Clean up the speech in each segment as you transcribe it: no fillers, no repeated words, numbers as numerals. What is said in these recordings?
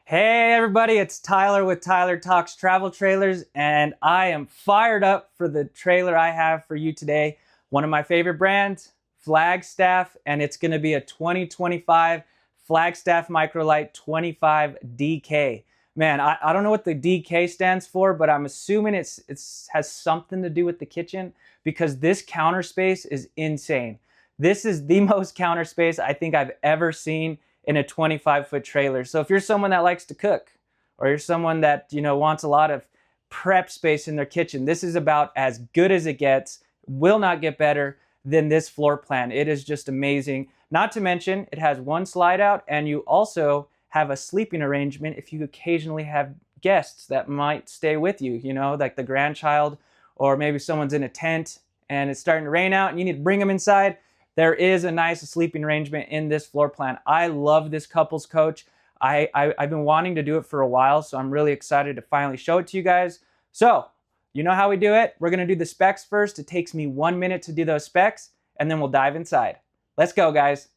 Hey everybody, it's Tyler with Tyler Talks Travel Trailers, and I am fired up for the trailer I have for you today. One of my favorite brands, Flagstaff, and it's going to be a 2025 Flagstaff Microlite 25 DK. Man, I don't know what the DK stands for, but I'm assuming it has something to do with the kitchen because this counter space is insane. This is the most counter space I think I've ever seen in a 25-foot trailer. So if you're someone that likes to cook, or you're someone that wants a lot of prep space in their kitchen, this is about as good as it gets. Will not get better than this floor plan. It is just amazing. Not to mention, it has one slide out, and you also have a sleeping arrangement if you occasionally have guests that might stay with you, like the grandchild, or maybe someone's in a tent and it's starting to rain out and you need to bring them inside. There is a nice sleeping arrangement in this floor plan. I love this couples coach. I've been wanting to do it for a while, so I'm really excited to finally show it to you guys. So, you know how we do it. We're gonna do the specs first. It takes me 1 minute to do those specs, and then we'll dive inside. Let's go, guys.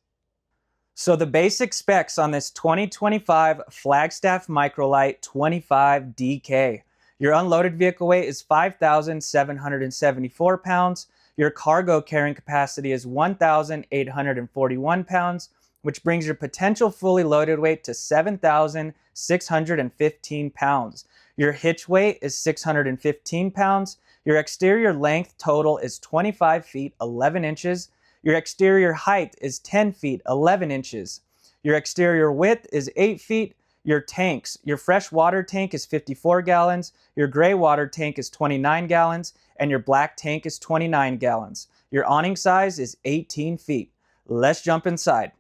So the basic specs on this 2025 Flagstaff Microlite 25 DK. Your unloaded vehicle weight is 5,774 pounds. Your cargo carrying capacity is 1,841 pounds, which brings your potential fully loaded weight to 7,615 pounds. Your hitch weight is 615 pounds. Your exterior length total is 25 feet 11 inches. Your exterior height is 10 feet 11 inches. Your exterior width is 8 feet. Your tanks, your fresh water tank is 54 gallons, your gray water tank is 29 gallons, and your black tank is 29 gallons. Your awning size is 18 feet. Let's jump inside.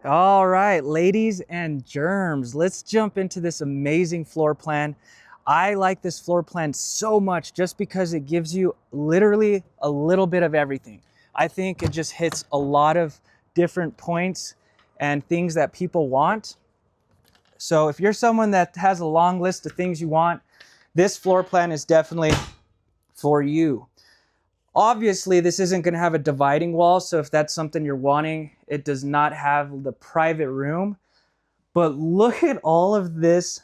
All right, ladies and germs, let's jump into this amazing floor plan. I like this floor plan so much just because it gives you literally a little bit of everything. I think it just hits a lot of different points and things that people want. So if you're someone that has a long list of things you want, this floor plan is definitely for you. Obviously, this isn't going to have a dividing wall, so if that's something you're wanting, it does not have the private room. But look at all of this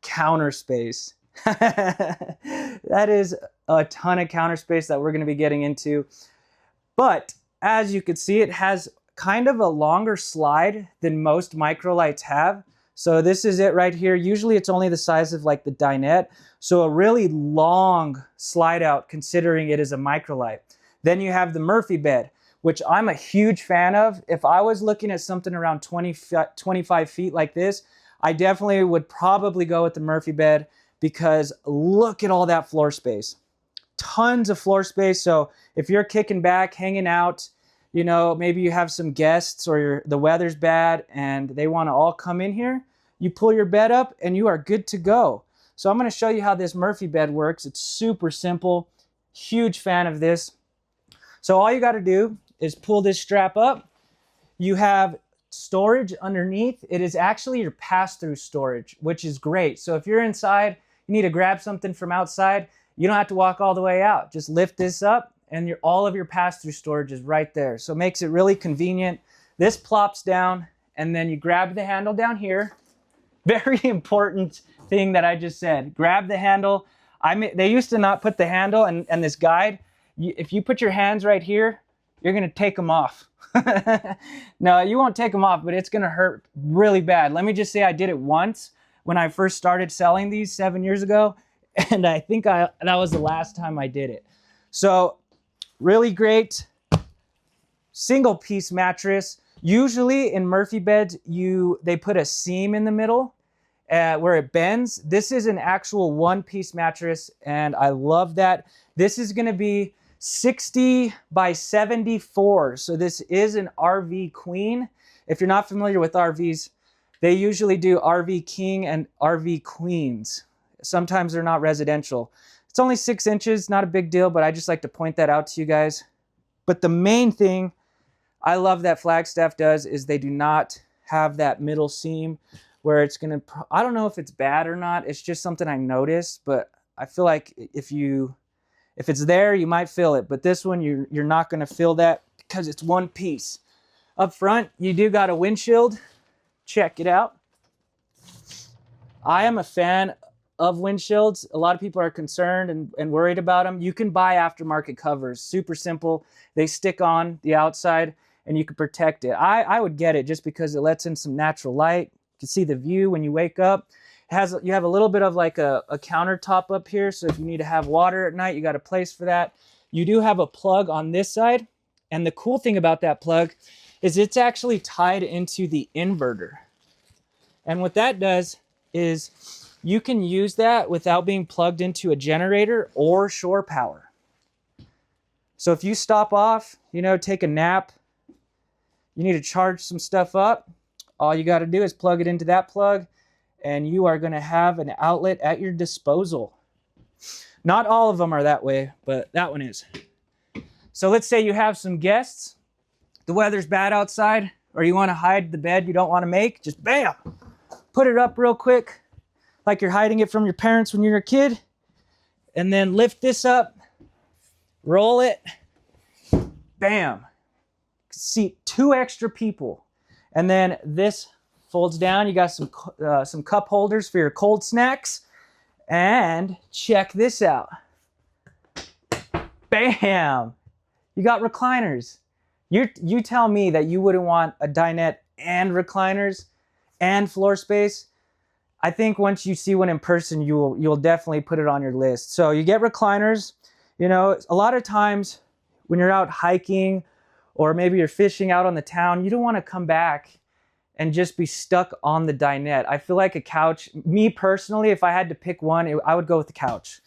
counter space. That is a ton of counter space that we're going to be getting into. But as you can see, it has kind of a longer slide than most Microlites have. So this is it right here. Usually it's only the size of like the dinette. So a really long slide out considering it is a Microlite. Then you have the Murphy bed, which I'm a huge fan of. If I was looking at something around 25 feet like this, I definitely would probably go with the Murphy bed because look at all that floor space. Tons of floor space. So if you're kicking back, hanging out, maybe you have some guests or the weather's bad and they want to all come in here, you pull your bed up and you are good to go. So I'm going to show you how this Murphy bed works. It's super simple. Huge fan of this. So all you got to do is pull this strap up. You have storage underneath. It is actually your pass-through storage, which is great. So if you're inside, you need to grab something from outside, you don't have to walk all the way out. Just lift this up and all of your pass-through storage is right there. So it makes it really convenient. This plops down and then you grab the handle down here. Very important thing that I just said. Grab the handle. They used to not put the handle and this guide. If you put your hands right here, you're gonna take them off. No, you won't take them off, but it's gonna hurt really bad. Let me just say I did it once when I first started selling these 7 years ago. And I think that was the last time I did it. So really great single piece mattress. Usually in Murphy beds, they put a seam in the middle where it bends. This is an actual one-piece mattress, and I love that. This is going to be 60 by 74. So this is an RV queen. If you're not familiar with RVs, they usually do RV king and RV queens. Sometimes they're not residential. It's only 6 inches, not a big deal, but I just like to point that out to you guys. But the main thing I love that Flagstaff does is they do not have that middle seam where it's gonna, I don't know if it's bad or not. It's just something I noticed, but I feel like if it's there, you might feel it. But this one, you're not gonna feel that because it's one piece. Up front, you do got a windshield. Check it out. I am a fan of windshields. A lot of people are concerned and worried about them. You can buy aftermarket covers, super simple. They stick on the outside and you can protect it. I would get it just because it lets in some natural light. You can see the view when you wake up. You have a little bit of like a countertop up here, so if you need to have water at night, you got a place for that. You do have a plug on this side, and the cool thing about that plug is it's actually tied into the inverter. And what that does is you can use that without being plugged into a generator or shore power. So if you stop off, you know, take a nap, you need to charge some stuff up, all you got to do is plug it into that plug, and you are going to have an outlet at your disposal. Not all of them are that way, but that one is. So let's say you have some guests, the weather's bad outside, or you want to hide the bed you don't want to make, just bam, put it up real quick, like you're hiding it from your parents when you're a kid, and then lift this up, roll it, bam, seat 2 extra people. And then this folds down. You got some cup holders for your cold snacks. And check this out. Bam! You got recliners. You tell me that you wouldn't want a dinette and recliners and floor space. I think once you see one in person, you'll definitely put it on your list. So you get recliners. You know, a lot of times when you're out hiking or maybe you're fishing out on the town, you don't want to come back and just be stuck on the dinette. I feel like a couch, me personally, if I had to pick one, I would go with the couch,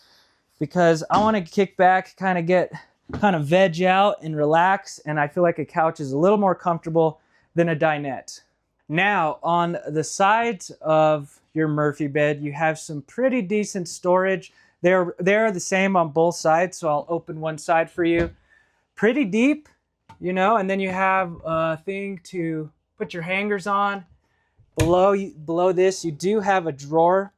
because I want to kick back, kind of veg out and relax, and I feel like a couch is a little more comfortable than a dinette. Now, on the sides of your Murphy bed, you have some pretty decent storage. They're the same on both sides, so I'll open one side for you. Pretty deep, you know, and then you have a thing to put your hangers on. Below this, you do have a drawer.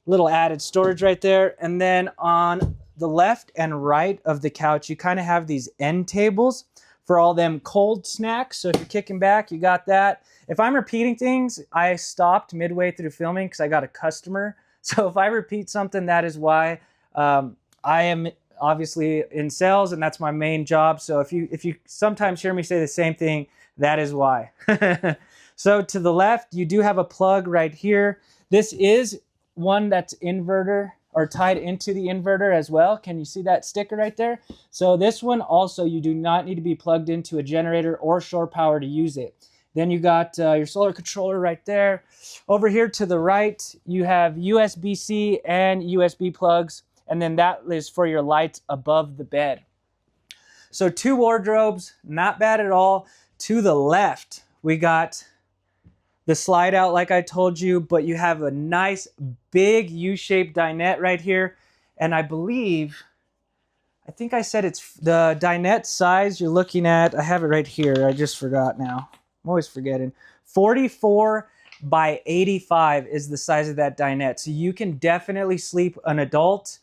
Little added storage right there. And then on the left and right of the couch, you kind of have these end tables for all them cold snacks. So if you're kicking back, you got that. If I'm repeating things, I stopped midway through filming because I got a customer. So if I repeat something, that is why. I am obviously in sales, and that's my main job. So if you sometimes hear me say the same thing, that is why. So to the left, you do have a plug right here. This is one that's inverter or tied into the inverter as well. Can you see that sticker right there? So this one also, you do not need to be plugged into a generator or shore power to use it. Then you got your solar controller right there. Over here to the right, you have USB-C and USB plugs, and then that is for your lights above the bed. So 2 wardrobes, not bad at all. To the left, we got the slide out like I told you, but you have a nice big U-shaped dinette right here. And I think I said it's the dinette size you're looking at. I have it right here. I just forgot now. I'm always forgetting. 44 by 85 is the size of that dinette. So you can definitely sleep an adult,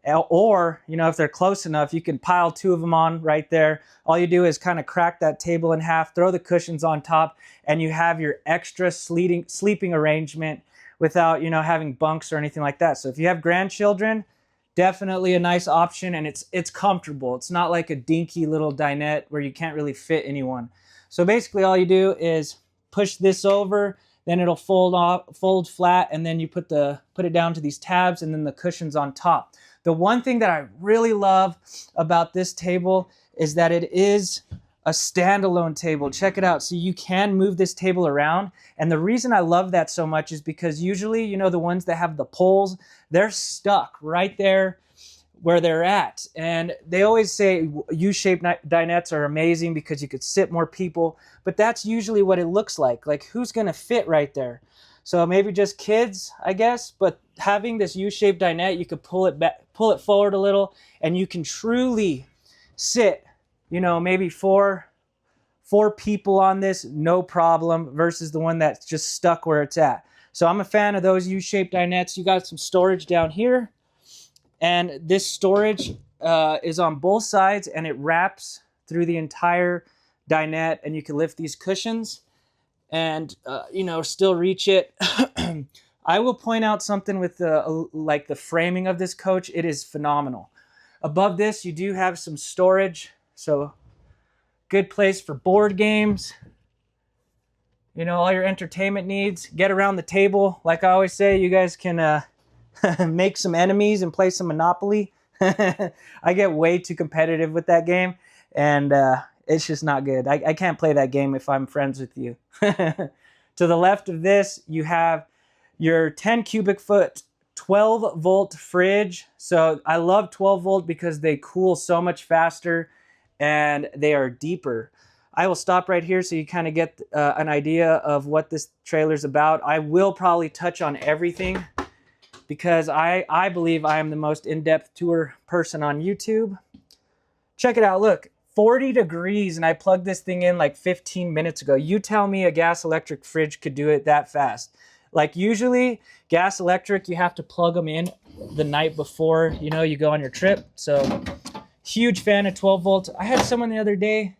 or, you know, if they're close enough, you can pile 2 of them on right there. All you do is kind of crack that table in half, throw the cushions on top, and you have your extra sleeping arrangement without, you know, having bunks or anything like that. So if you have grandchildren, definitely a nice option, and it's comfortable. It's not like a dinky little dinette where you can't really fit anyone. So basically all you do is push this over, then it'll fold flat, and then you put it down to these tabs, and then the cushions on top. The one thing that I really love about this table is that it is a standalone table. Check it out. So you can move this table around. And the reason I love that so much is because usually, you know, the ones that have the poles, they're stuck right there where they're at. And they always say U-shaped dinettes are amazing because you could sit more people, but that's usually what it looks like. Like, who's going to fit right there? So maybe just kids, I guess, but having this U-shaped dinette, you could pull it back, pull it forward a little, and you can truly sit, you know, maybe four people on this, no problem, versus the one that's just stuck where it's at. So I'm a fan of those U-shaped dinettes. You got some storage down here, and this storage is on both sides, and it wraps through the entire dinette, and you can lift these cushions and, you know, still reach it. I will point out something with the like the framing of this coach. It is phenomenal. Above this, you do have some storage, so good place for board games. You know, all your entertainment needs. Get around the table. Like I always say, you guys can make some enemies and play some Monopoly. I get way too competitive with that game, and it's just not good. I can't play that game if I'm friends with you. To the left of this, you have your 10 cubic foot 12 volt fridge. So I love 12 volt because they cool so much faster and they are deeper. I will stop right here so you kind of get an idea of what this trailer's about. I will probably touch on everything because I believe I am the most in-depth tour person on YouTube. Check it out, look, 40 degrees and I plugged this thing in like 15 minutes ago. You tell me a gas electric fridge could do it that fast. Like usually gas electric, you have to plug them in the night before, you know, you go on your trip. So huge fan of 12 volt. I had someone the other day,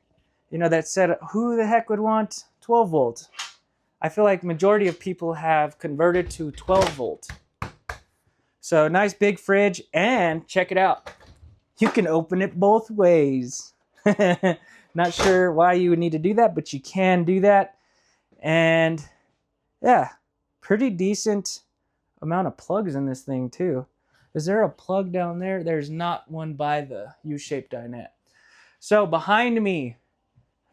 you know, that said, who the heck would want 12 volt? I feel like majority of people have converted to 12 volt. So nice big fridge, and check it out. You can open it both ways. Not sure why you would need to do that, but you can do that. And yeah, pretty decent amount of plugs in this thing too. Is there a plug down there? There's not one by the U-shaped dinette. So behind me,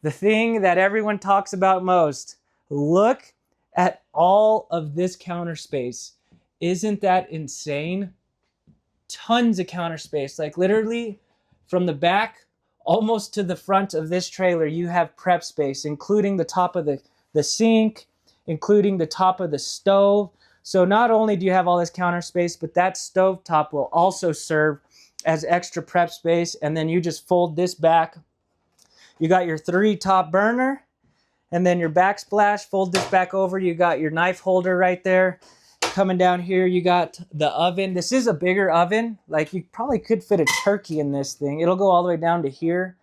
the thing that everyone talks about most, look at all of this counter space. Isn't that insane? Tons of counter space. Like literally from the back almost to the front of this trailer, you have prep space, including the top of the sink, including the top of the stove. So not only do you have all this counter space, but that stove top will also serve as extra prep space. And then you just fold this back. You got your 3 top burner and then your backsplash, fold this back over. You got your knife holder right there. Coming down here, you got the oven. This is a bigger oven. Like you probably could fit a turkey in this thing. It'll go all the way down to here.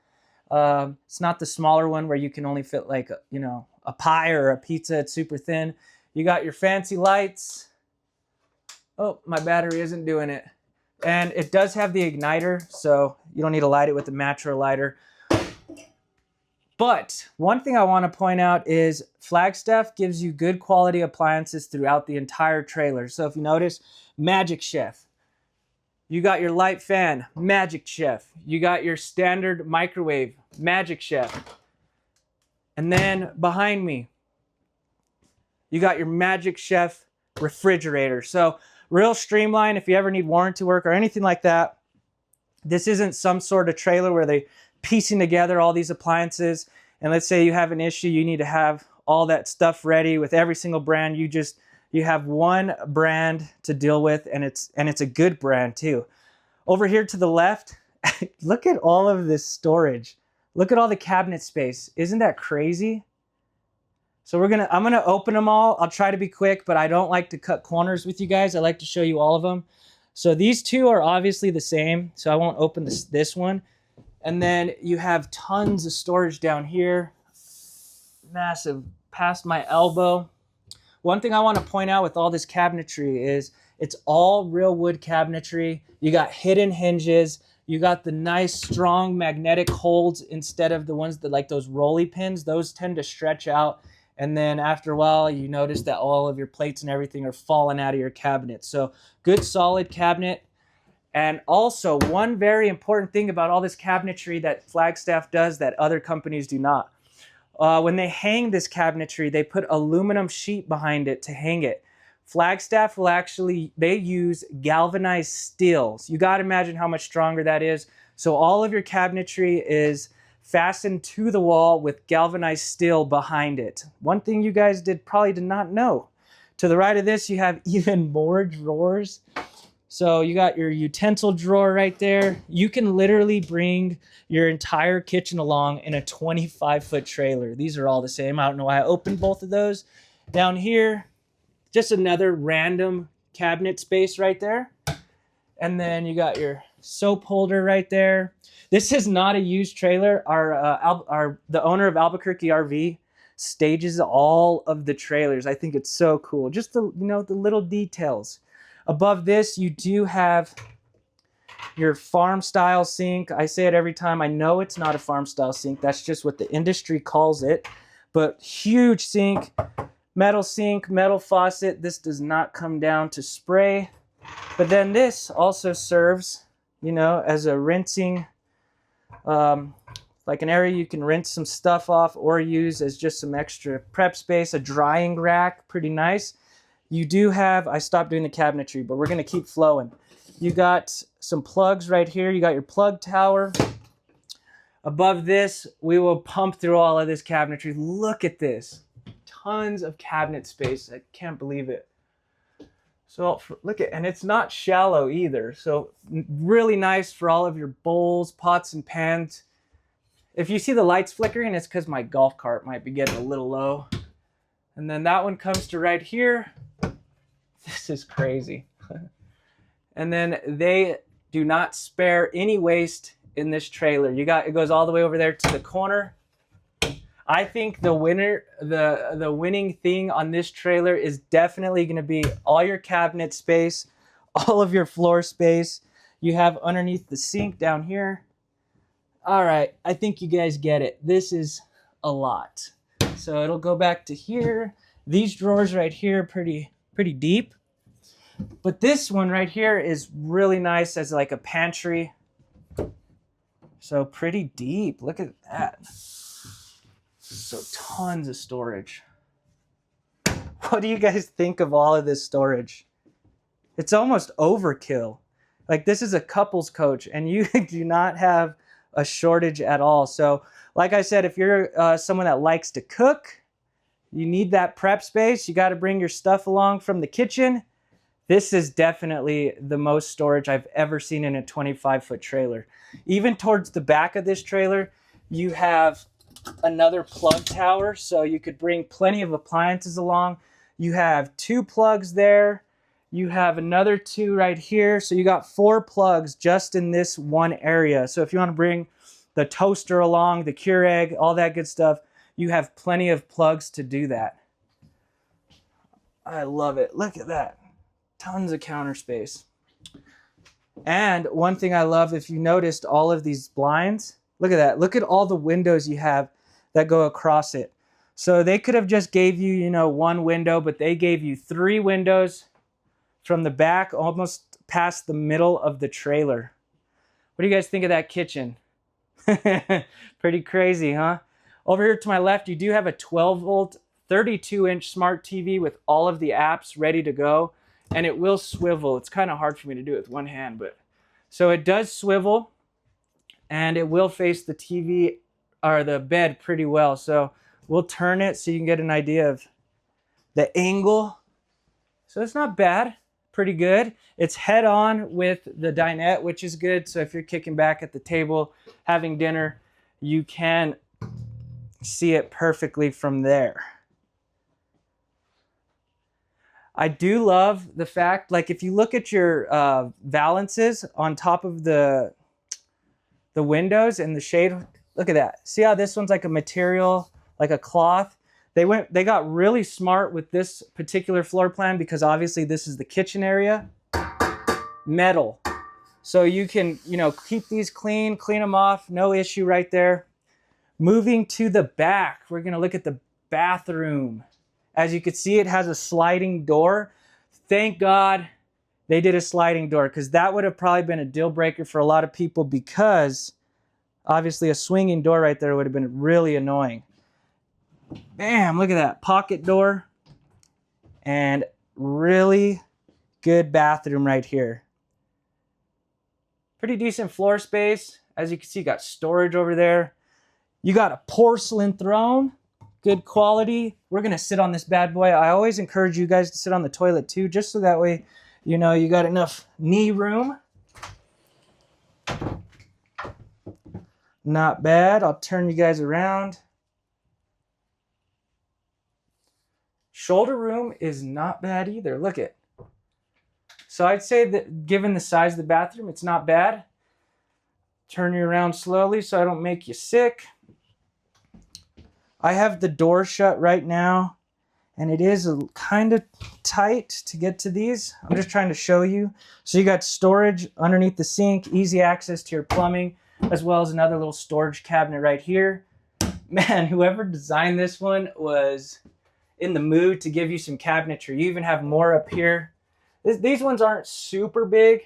It's not the smaller one where you can only fit like, you know, a pie or a pizza. It's super thin. You got your fancy lights. Oh, my battery isn't doing it. And it does have the igniter, so you don't need to light it with a match or a lighter. But one thing I want to point out is Flagstaff gives you good quality appliances throughout the entire trailer. So if you notice, Magic Chef. You got your light fan, Magic Chef. You got your standard microwave, Magic Chef. And then behind me, you got your Magic Chef refrigerator. So real streamlined if you ever need warranty work or anything like that. This isn't some sort of trailer where they piecing together all these appliances, and let's say you have an issue, you need to have all that stuff ready with every single brand. You have one brand to deal with, and it's a good brand too. Over here to the left, look at all of this storage. Look at all the cabinet space. Isn't that crazy? So I'm gonna open them all. I'll try to be quick, but I don't like to cut corners with you guys. I like to show you all of them. So these two are obviously the same, so I won't open this one. And then you have tons of storage down here. Massive, past my elbow. One thing I want to point out with all this cabinetry is it's all real wood cabinetry. You got hidden hinges. You got the nice, strong magnetic holds instead of the ones that like those rolly pins. Those tend to stretch out. And then after a while, you notice that all of your plates and everything are falling out of your cabinet. So good, solid cabinet. And also, one very important thing about all this cabinetry that Flagstaff does that other companies do not. When they hang this cabinetry, they put aluminum sheet behind it to hang it. Flagstaff will actually, they use galvanized steels. You got to imagine how much stronger that is. So all of your cabinetry is fastened to the wall with galvanized steel behind it. One thing you guys probably did not know. To the right of this, you have even more drawers. So you got your utensil drawer right there. You can literally bring your entire kitchen along in a 25-foot trailer. These are all the same. I don't know why I opened both of those. Down here, just another random cabinet space right there. And then you got your soap holder right there. This is not a used trailer. The owner of Albuquerque RV stages all of the trailers. I think it's so cool. Just the, you know, the little details. Above this, you do have your farm style sink. I say it every time. I know it's not a farm style sink. That's just what the industry calls it. But huge sink, metal faucet. This does not come down to spray. But then this also serves, you know, as a rinsing, like an area you can rinse some stuff off or use as just some extra prep space. A drying rack, pretty nice. You do have, I stopped doing the cabinetry, but we're going to keep flowing. You got some plugs right here. You got your plug tower. Above this, we will pump through all of this cabinetry. Look at this. Tons of cabinet space. I can't believe it. So look at, and it's not shallow either. So really nice for all of your bowls, pots, and pans. If you see the lights flickering, it's because my golf cart might be getting a little low. And then that one comes to right here. This is crazy. And then they do not spare any waste in this trailer. It goes all the way over there to the corner. I think the winning thing on this trailer is definitely going to be all your cabinet space, all of your floor space. You have underneath the sink down here. All right, I think you guys get it. This is a lot. So it'll go back to here. These drawers right here, pretty deep. But this one right here is really nice as like a pantry. So pretty deep. Look at that. So tons of storage. What do you guys think of all of this storage? It's almost overkill. Like, this is a couples coach and you do not have a shortage at all. So like I said, if you're someone that likes to cook, you need that prep space, you got to bring your stuff along from the kitchen. This is definitely the most storage I've ever seen in a 25-foot trailer. Even towards the back of this trailer, you have another plug tower, so you could bring plenty of appliances along. You have 2 plugs there. You have another 2 right here. So you got 4 plugs just in this one area. So if you want to bring the toaster along, the Keurig, all that good stuff, you have plenty of plugs to do that. I love it. Look at that. Tons of counter space. And one thing I love, if you noticed all of these blinds, look at that. Look at all the windows you have that go across it. So they could have just gave you, you know, 1 window, but they gave you 3 windows from the back almost past the middle of the trailer. What do you guys think of that kitchen? Pretty crazy, huh? Over here to my left, you do have a 12-volt, 32-inch smart TV with all of the apps ready to go. And it will swivel. It's kind of hard for me to do it with one hand, but so it does swivel and it will face the TV or the bed pretty well. So we'll turn it so you can get an idea of the angle. So it's not bad, pretty good. It's head on with the dinette, which is good. So if you're kicking back at the table, having dinner, you can see it perfectly from there. I do love the fact, like if you look at your valances on top of the windows and the shade, look at that. See how this one's like a material, like a cloth? They got really smart with this particular floor plan because obviously this is the kitchen area. Metal. So you can, you know, keep these clean them off, no issue right there. Moving to the back, we're gonna look at the bathroom. As you can see, it has a sliding door. Thank God they did a sliding door because that would have probably been a deal breaker for a lot of people because obviously a swinging door right there would have been really annoying. Bam, look at that. Pocket door and really good bathroom right here. Pretty decent floor space. As you can see, you got storage over there. You got a porcelain throne. Good quality. We're going to sit on this bad boy. I always encourage you guys to sit on the toilet too, just so that way, you know, you got enough knee room. Not bad. I'll turn you guys around. Shoulder room is not bad either. Look at. So I'd say that given the size of the bathroom, it's not bad. Turn you around slowly so I don't make you sick. I have the door shut right now, and it is kind of tight to get to these. I'm just trying to show you. So you got storage underneath the sink, easy access to your plumbing, as well as another little storage cabinet right here. Man, whoever designed this one was in the mood to give you some cabinetry. You even have more up here. These ones aren't super big,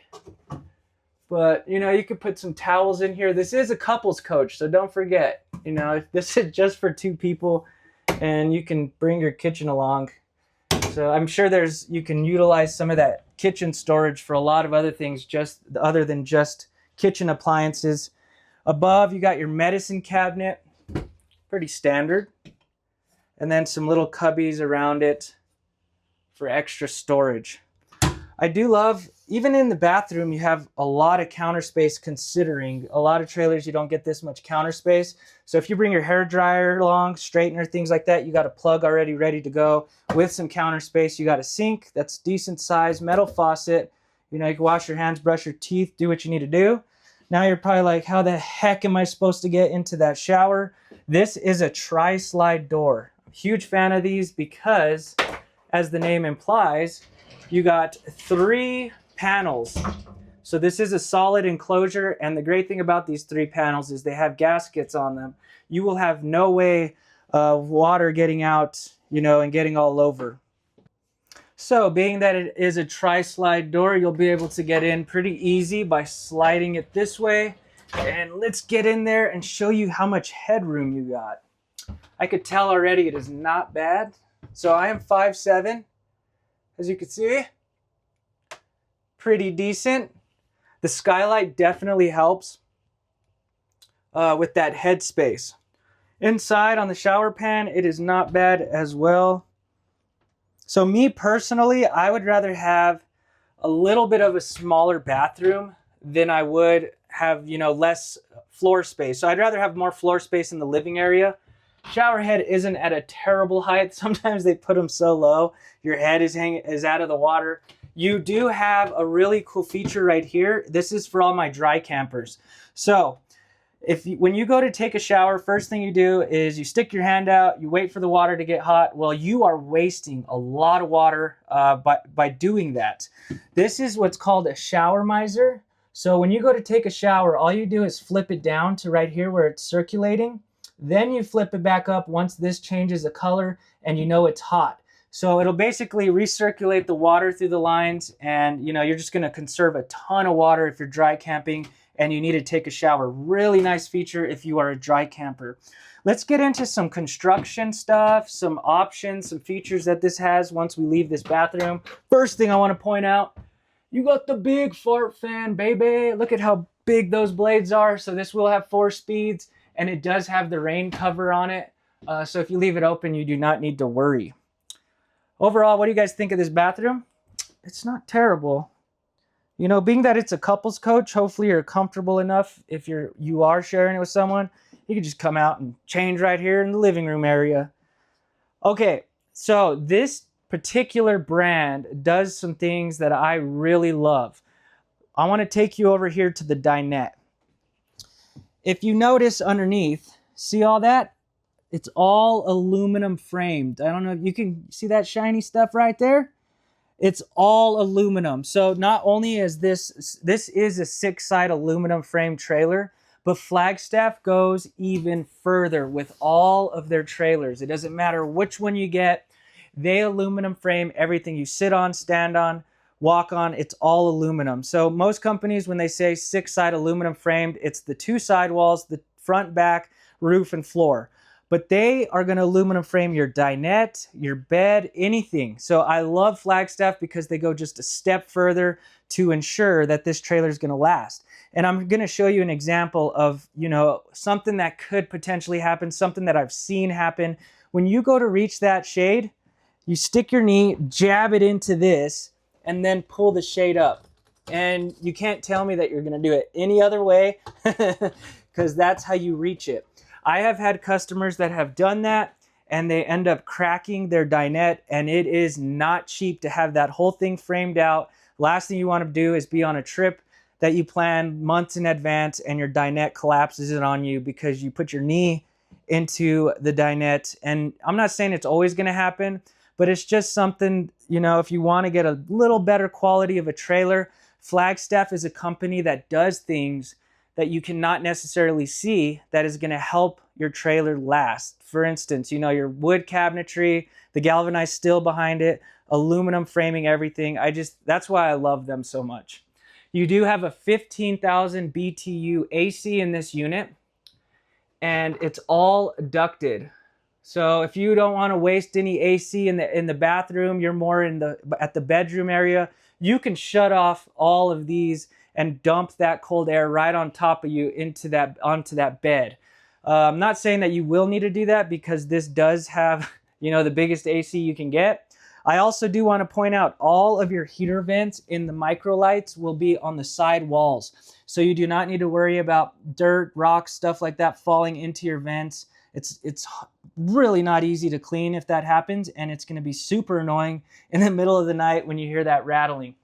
but you know, you could put some towels in here. This is a couples coach, so don't forget, you know, this is just for 2 people and you can bring your kitchen along. So I'm sure you can utilize some of that kitchen storage for a lot of other things, just other than just kitchen appliances. Above, you got your medicine cabinet, pretty standard. And then some little cubbies around it for extra storage. I do love, even in the bathroom, you have a lot of counter space, considering a lot of trailers, you don't get this much counter space. So if you bring your hair dryer along, straightener, things like that, you got a plug already ready to go with some counter space. You got a sink that's decent size, metal faucet. You know, you can wash your hands, brush your teeth, do what you need to do. Now you're probably like, how the heck am I supposed to get into that shower? This is a tri-slide door. Huge fan of these because, as the name implies, you got 3 panels. So this is a solid enclosure, and the great thing about these 3 panels is they have gaskets on them. You will have no way of water getting out, you know, and getting all over. So being that it is a tri-slide door, you'll be able to get in pretty easy by sliding it this way. And let's get in there and show you how much headroom you got. I could tell already it is not bad. So I am 5'7", as you can see. Pretty decent. The skylight definitely helps with that headspace. Inside on the shower pan, it is not bad as well. So me personally, I would rather have a little bit of a smaller bathroom than I would have, you know, less floor space. So I'd rather have more floor space in the living area. Shower head isn't at a terrible height. Sometimes they put them so low, your head is out of the water. You do have a really cool feature right here. This is for all my dry campers. So when you go to take a shower, first thing you do is you stick your hand out, you wait for the water to get hot. Well, you are wasting a lot of water by doing that. This is what's called a shower miser. So when you go to take a shower, all you do is flip it down to right here where it's circulating. Then you flip it back up once this changes the color and you know it's hot. So it'll basically recirculate the water through the lines, and you know, you're just gonna conserve a ton of water if you're dry camping and you need to take a shower. Really nice feature if you are a dry camper. Let's get into some construction stuff, some options, some features that this has once we leave this bathroom. First thing I wanna point out, you got the big fart fan, baby. Look at how big those blades are. So this will have 4 speeds, and it does have the rain cover on it. So if you leave it open, you do not need to worry. Overall, what do you guys think of this bathroom? It's not terrible. You know, being that it's a couples coach, hopefully you're comfortable enough. If you are sharing it with someone, you can just come out and change right here in the living room area. Okay, so this particular brand does some things that I really love. I want to take you over here to the dinette. If you notice underneath, see all that? It's all aluminum framed. I don't know if you can see that shiny stuff right there. It's all aluminum. So not only is this is a 6-side aluminum frame trailer, but Flagstaff goes even further with all of their trailers. It doesn't matter which one you get. They aluminum frame everything you sit on, stand on, walk on. It's all aluminum. So most companies, when they say 6-side aluminum framed, it's the 2 sidewalls, the front, back, roof, and floor. But they are going to aluminum frame your dinette, your bed, anything. So I love Flagstaff because they go just a step further to ensure that this trailer is going to last. And I'm going to show you an example of, you know, something that could potentially happen, something that I've seen happen. When you go to reach that shade, you stick your knee, jab it into this, and then pull the shade up. And you can't tell me that you're going to do it any other way because that's how you reach it. I have had customers that have done that and they end up cracking their dinette, and it is not cheap to have that whole thing framed out. Last thing you want to do is be on a trip that you plan months in advance and your dinette collapses it on you because you put your knee into the dinette. And I'm not saying it's always going to happen, but it's just something, you know, if you want to get a little better quality of a trailer, Flagstaff is a company that does things that you cannot necessarily see that is going to help your trailer last. For instance, you know, your wood cabinetry, the galvanized steel behind it, aluminum framing, everything. That's why I love them so much. You do have a 15,000 BTU AC in this unit, and it's all ducted. So if you don't want to waste any AC in the bathroom, you're more at the bedroom area, you can shut off all of these and dump that cold air right on top of you onto that bed. I'm not saying that you will need to do that, because this does have, you know, the biggest AC you can get. I also do want to point out all of your heater vents in the Microlites will be on the side walls. So you do not need to worry about dirt, rocks, stuff like that falling into your vents. It's really not easy to clean if that happens, and it's going to be super annoying in the middle of the night when you hear that rattling.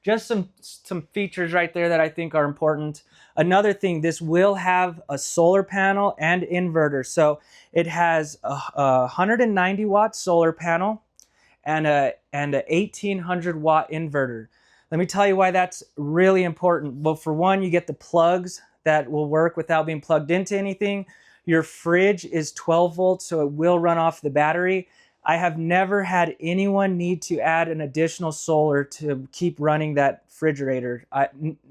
Just some features right there that I think are important. Another thing, this will have a solar panel and inverter. So it has a 190 watt solar panel and a 1800 watt inverter. Let me tell you why that's really important. Well, for one, you get the plugs that will work without being plugged into anything. Your fridge is 12 volts, so it will run off the battery. I have never had anyone need to add an additional solar to keep running that refrigerator.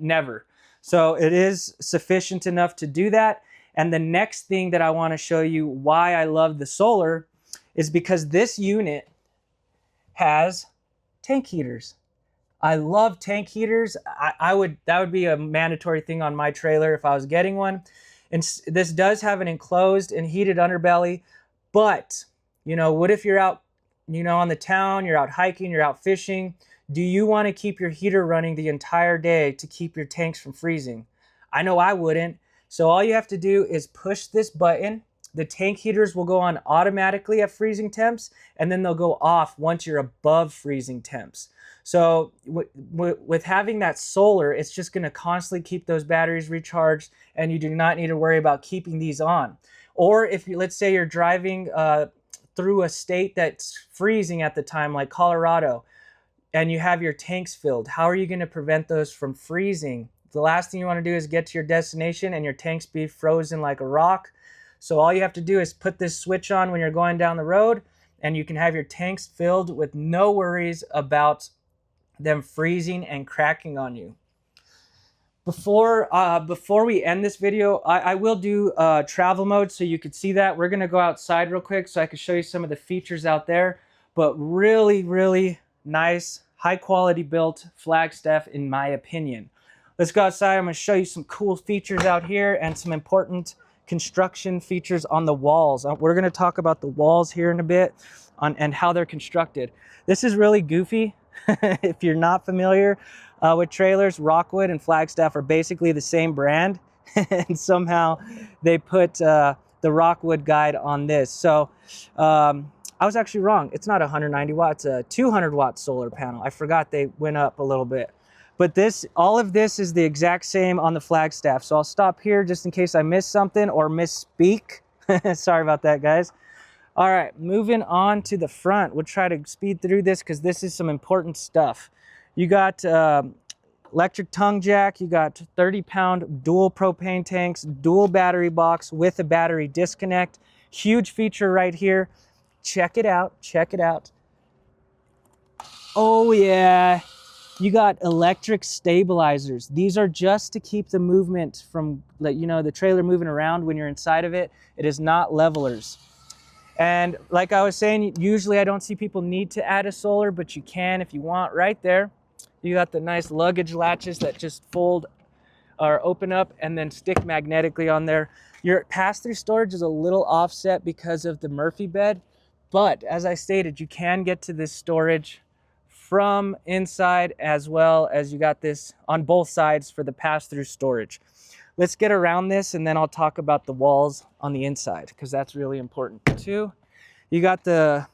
Never. So it is sufficient enough to do that. And the next thing that I want to show you why I love the solar is because this unit has tank heaters. I love tank heaters. That would be a mandatory thing on my trailer if I was getting one. And this does have an enclosed and heated underbelly, but you know, what if you're out, you know, on the town, you're out hiking, you're out fishing? Do you want to keep your heater running the entire day to keep your tanks from freezing? I know I wouldn't. So all you have to do is push this button. The tank heaters will go on automatically at freezing temps, and then they'll go off once you're above freezing temps. So with having that solar, it's just going to constantly keep those batteries recharged, and you do not need to worry about keeping these on. Or if you, let's say you're driving through a state that's freezing at the time, like Colorado, and you have your tanks filled, how are you going to prevent those from freezing? The last thing you want to do is get to your destination and your tanks be frozen like a rock. So all you have to do is put this switch on when you're going down the road, and you can have your tanks filled with no worries about them freezing and cracking on you. Before we end this video, I will do travel mode so you could see that. We're gonna go outside real quick so I can show you some of the features out there. But really, really nice, high quality built Flagstaff in my opinion. Let's go outside. I'm gonna show you some cool features out here and some important construction features on the walls. We're gonna talk about the walls here in a bit and how they're constructed. This is really goofy. If you're not familiar with trailers, Rockwood and Flagstaff are basically the same brand, and somehow they put the Rockwood guide on this. So I was actually wrong. It's not 190 watts, a 200 watt solar panel. I forgot they went up a little bit. But all of this is the exact same on the Flagstaff. So I'll stop here just in case I missed something or misspeak. Sorry about that, guys. All right, moving on to the front. We'll try to speed through this because this is some important stuff. You got electric tongue jack. You got 30-pound dual propane tanks, dual battery box with a battery disconnect. Huge feature right here. Check it out. Check it out. Oh, yeah. You got electric stabilizers. These are just to keep the movement from, you know, the trailer moving around when you're inside of it. It is not levelers. And like I was saying, usually I don't see people need to add a solar, but you can if you want. Right there, you got the nice luggage latches that just fold or open up and then stick magnetically on there. Your pass-through storage is a little offset because of the Murphy bed, but as I stated, you can get to this storage from inside, as well as you got this on both sides for the pass-through storage. Let's get around this and then I'll talk about the walls on the inside because that's really important too. You got the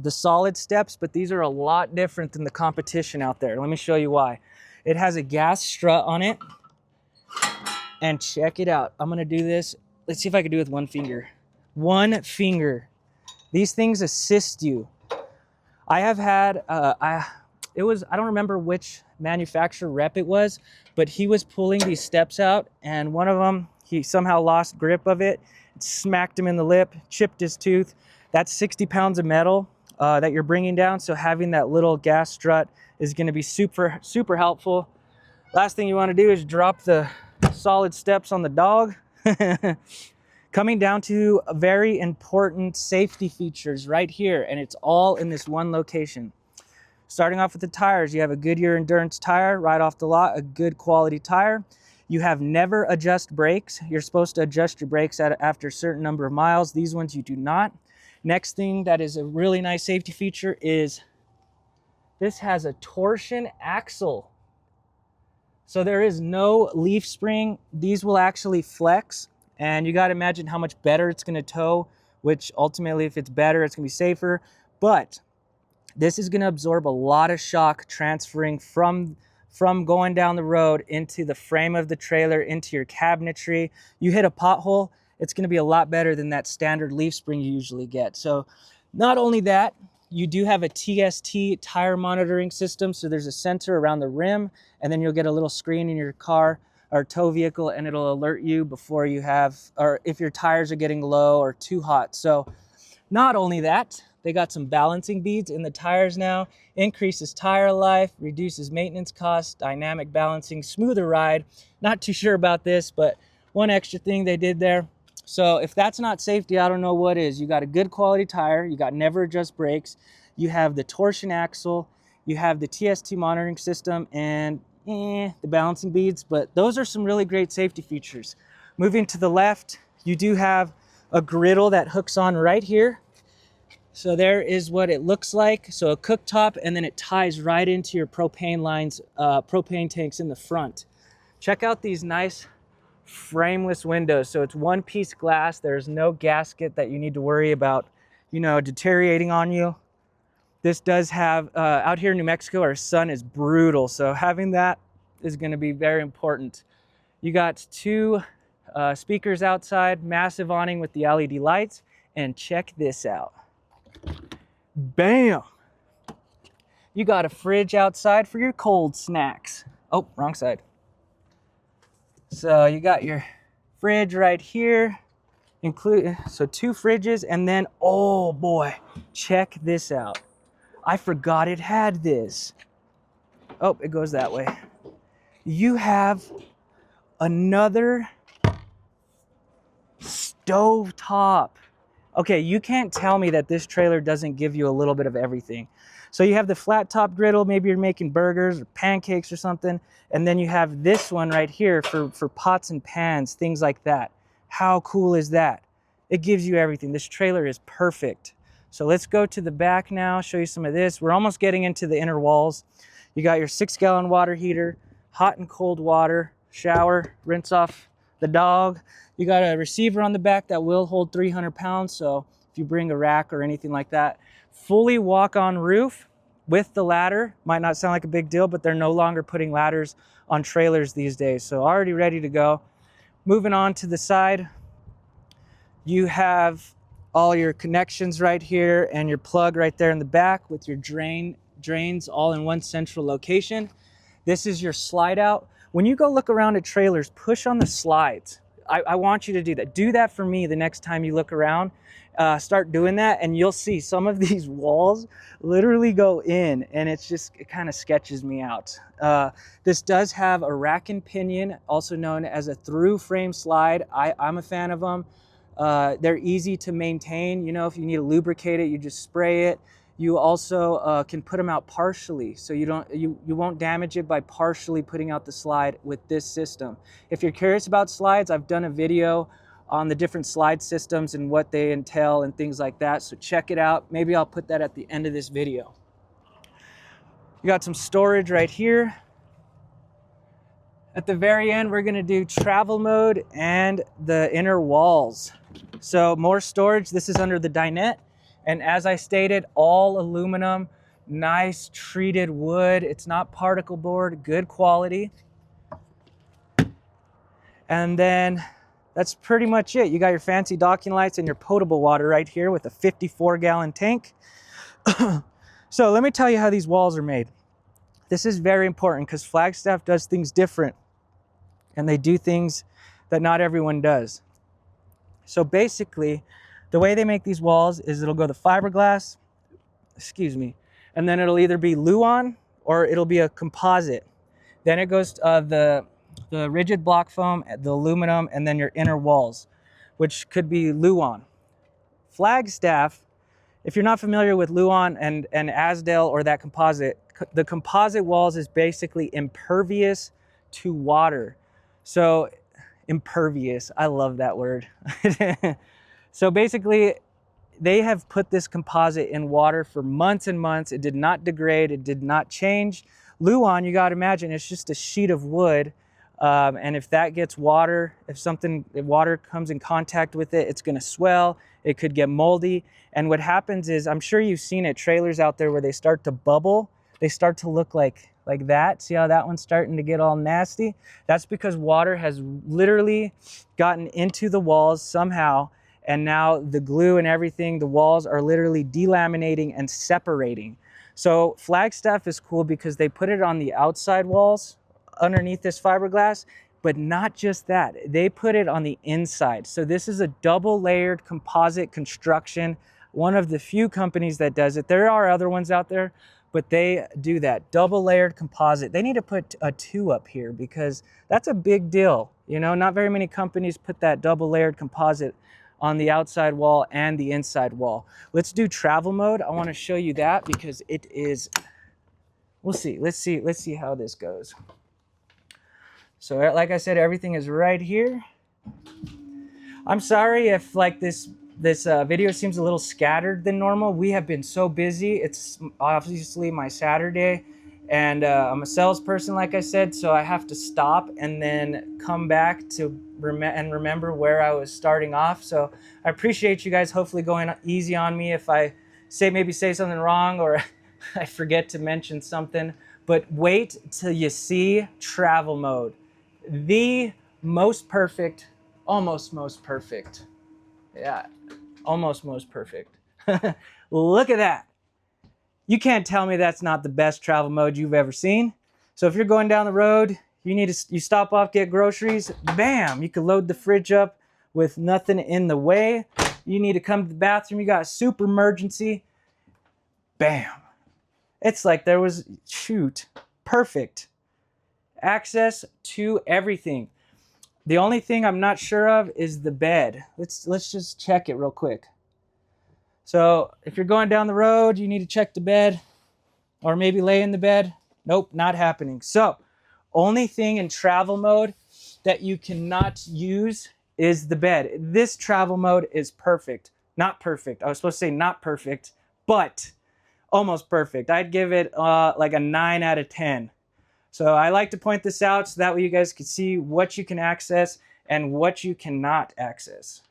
solid steps, but these are a lot different than the competition out there. Let me show you why. It has a gas strut on it, and check it out. I'm gonna do this let's see if I can do it with one finger. One finger. These things assist you. I have had, I don't remember which manufacturer rep it was, but he was pulling these steps out, and one of them, he somehow lost grip of it. It smacked him in the lip, chipped his tooth. That's 60 pounds of metal that you're bringing down, so having that little gas strut is gonna be super, super helpful. Last thing you wanna do is drop the solid steps on the dog. Coming down to very important safety features right here, and it's all in this one location. Starting off with the tires, you have a Goodyear Endurance tire right off the lot, a good quality tire. You have never adjust brakes. You're supposed to adjust your brakes after a certain number of miles. These ones you do not. Next thing that is a really nice safety feature is this has a torsion axle. So there is no leaf spring. These will actually flex, and you got to imagine how much better it's going to tow, which ultimately, if it's better, it's going to be safer. But this is going to absorb a lot of shock transferring from going down the road into the frame of the trailer, into your cabinetry. You hit a pothole, it's going to be a lot better than that standard leaf spring you usually get. So not only that, you do have a TST tire monitoring system. So there's a sensor around the rim, and then you'll get a little screen in your car or tow vehicle, and it'll alert you before you have, or if your tires are getting low or too hot. So not only that, they got some balancing beads in the tires now, increases tire life, reduces maintenance costs, dynamic balancing, smoother ride. Not too sure about this, but one extra thing they did there. So if that's not safety, I don't know what is. You got a good quality tire, you got never adjust brakes, you have the torsion axle, you have the TST monitoring system, and the balancing beads, but those are some really great safety features. Moving to the left, you do have a griddle that hooks on right here. So there is what it looks like. So a cooktop, and then it ties right into your propane lines, propane tanks in the front. Check out these nice frameless windows. So it's one piece glass. There's no gasket that you need to worry about, deteriorating on you. This does have, out here in New Mexico, our sun is brutal. So having that is going to be very important. You got two speakers outside, massive awning with the LED lights, and check this out. Bam! You got a fridge outside for your cold snacks. Oh, wrong side. So you got your fridge right here, so two fridges, and then, oh boy, check this out. I forgot it had this. Oh, it goes that way. You have another stove top. Okay, you can't tell me that this trailer doesn't give you a little bit of everything. So you have the flat top griddle, maybe you're making burgers or pancakes or something, and then you have this one right here for pots and pans, things like that. How cool is that? It gives you everything. This trailer is perfect. So let's go to the back now, show you some of this. We're almost getting into the inner walls. You got your 6-gallon water heater, hot and cold water, shower, rinse off the dog. You got a receiver on the back that will hold 300 pounds. So if you bring a rack or anything like that, fully walk-on roof with the ladder. Might not sound like a big deal, but they're no longer putting ladders on trailers these days. So already ready to go. Moving on to the side, you have all your connections right here and your plug right there in the back with your drains all in one central location. This is your slide out. When you go look around at trailers, push on the slides. I want you to do that. Do that for me the next time you look around. Start doing that, and you'll see some of these walls literally go in, and it kind of sketches me out. This does have a rack and pinion, also known as a through frame slide. I'm a fan of them. They're easy to maintain. If you need to lubricate it, you just spray it. You also can put them out partially, so you won't damage it by partially putting out the slide with this system. If you're curious about slides, I've done a video on the different slide systems and what they entail and things like that, so check it out. Maybe I'll put that at the end of this video. You got some storage right here. At the very end, we're gonna do travel mode and the inner walls. So more storage. This is under the dinette. And as I stated, all aluminum, nice treated wood. It's not particle board, good quality. And then that's pretty much it. You got your fancy docking lights and your potable water right here with a 54-gallon tank. So let me tell you how these walls are made. This is very important because Flagstaff does things different, and they do things that not everyone does. So basically, the way they make these walls is it'll go the fiberglass, and then it'll either be Luan or it'll be a composite. Then it goes the rigid block foam, the aluminum, and then your inner walls, which could be Luan. Flagstaff, if you're not familiar with Luan and Asdale or that composite, the composite walls is basically impervious to water. So impervious, I love that word. So basically, they have put this composite in water for months and months. It did not degrade, it did not change. Luan, you got to imagine, it's just a sheet of wood. And if that gets water, if water comes in contact with it, it's going to swell. It could get moldy. And what happens is, I'm sure you've seen it, trailers out there where they start to bubble. They start to look like that. See how that one's starting to get all nasty? That's because water has literally gotten into the walls somehow. And now the glue and everything, the walls are literally delaminating and separating. So Flagstaff is cool because they put it on the outside walls underneath this fiberglass, but not just that. They put it on the inside. So this is a double layered composite construction. One of the few companies that does it. There are other ones out there, but they do that double layered composite. They need to put a 2 up here because that's a big deal. You know, not very many companies put that double layered composite on the outside wall and the inside wall. Let's do travel mode. I want to show you that because it is, we'll see. Let's see how this goes. So like I said, everything is right here. I'm sorry if like this video seems a little scattered than normal. We have been so busy. It's obviously my Saturday, and I'm a salesperson, like I said, so I have to stop and then come back to remember where I was starting off. So I appreciate you guys hopefully going easy on me if I maybe say something wrong or I forget to mention something. But wait till you see travel mode. The most perfect, almost most perfect. Yeah, almost most perfect. Look at that. You can't tell me that's not the best travel mode you've ever seen. So if you're going down the road, you stop off, get groceries, bam, you can load the fridge up with nothing in the way. You need to come to the bathroom, you got a super emergency, bam. It's like there was, perfect. Access to everything. The only thing I'm not sure of is the bed. Let's just check it real quick. So if you're going down the road, you need to check the bed or maybe lay in the bed. Nope, not happening. So only thing in travel mode that you cannot use is the bed. This travel mode is perfect. Not perfect. I was supposed to say not perfect, but almost perfect. I'd give it like a 9 out of 10. So I like to point this out so that way you guys can see what you can access and what you cannot access.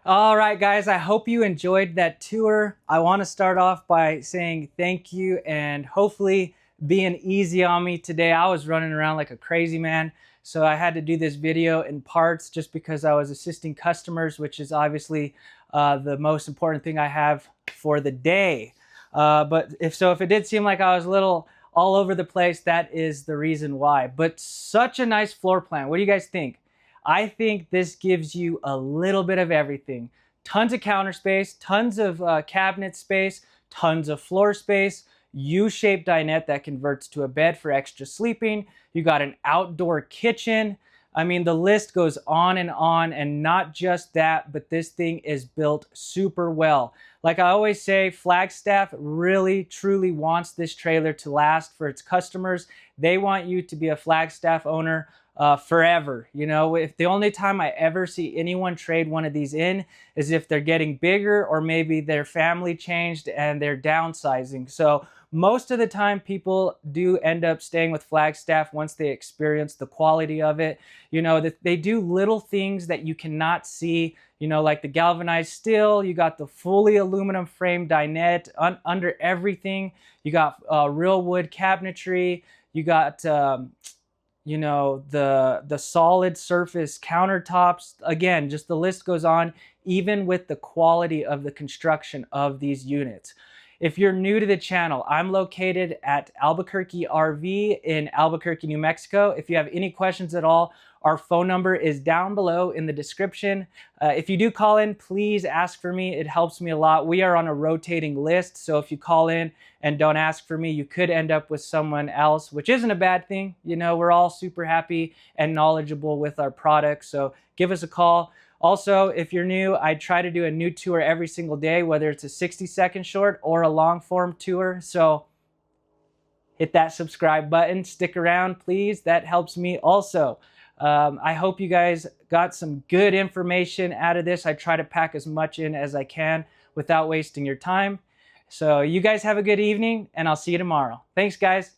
All right, guys, I hope you enjoyed that tour. I want to start off by saying thank you and hopefully being easy on me today. I was running around like a crazy man, so I had to do this video in parts just because I was assisting customers, which is obviously the most important thing I have for the day. But if it did seem like I was a little all over the place, that is the reason why. But such a nice floor plan. What do you guys think? I think this gives you a little bit of everything. Tons of counter space, tons of cabinet space, tons of floor space, U-shaped dinette that converts to a bed for extra sleeping. You got an outdoor kitchen. I mean, the list goes on, and not just that, but this thing is built super well. Like I always say, Flagstaff really, truly wants this trailer to last for its customers. They want you to be a Flagstaff owner forever. You know, if the only time I ever see anyone trade one of these in is if they're getting bigger or maybe their family changed and they're downsizing. So most of the time people do end up staying with Flagstaff once they experience the quality of it. You know, that they do little things that you cannot see, you know, like the galvanized steel. You got the fully aluminum frame dinette under everything. You got real wood cabinetry. You got you know, the solid surface countertops. Again, just the list goes on, even with the quality of the construction of these units. If you're new to the channel, I'm located at Albuquerque RV in Albuquerque, New Mexico. If you have any questions at all, our phone number is down below in the description. If you do call in, please ask for me. It helps me a lot. We are on a rotating list, so if you call in and don't ask for me, you could end up with someone else, which isn't a bad thing. You know, we're all super happy and knowledgeable with our products, so give us a call. Also, if you're new, I try to do a new tour every single day, whether it's a 60-second short or a long form tour. So hit that subscribe button, stick around, please. That helps me also. I hope you guys got some good information out of this. I try to pack as much in as I can without wasting your time. So you guys have a good evening, and I'll see you tomorrow. Thanks, guys.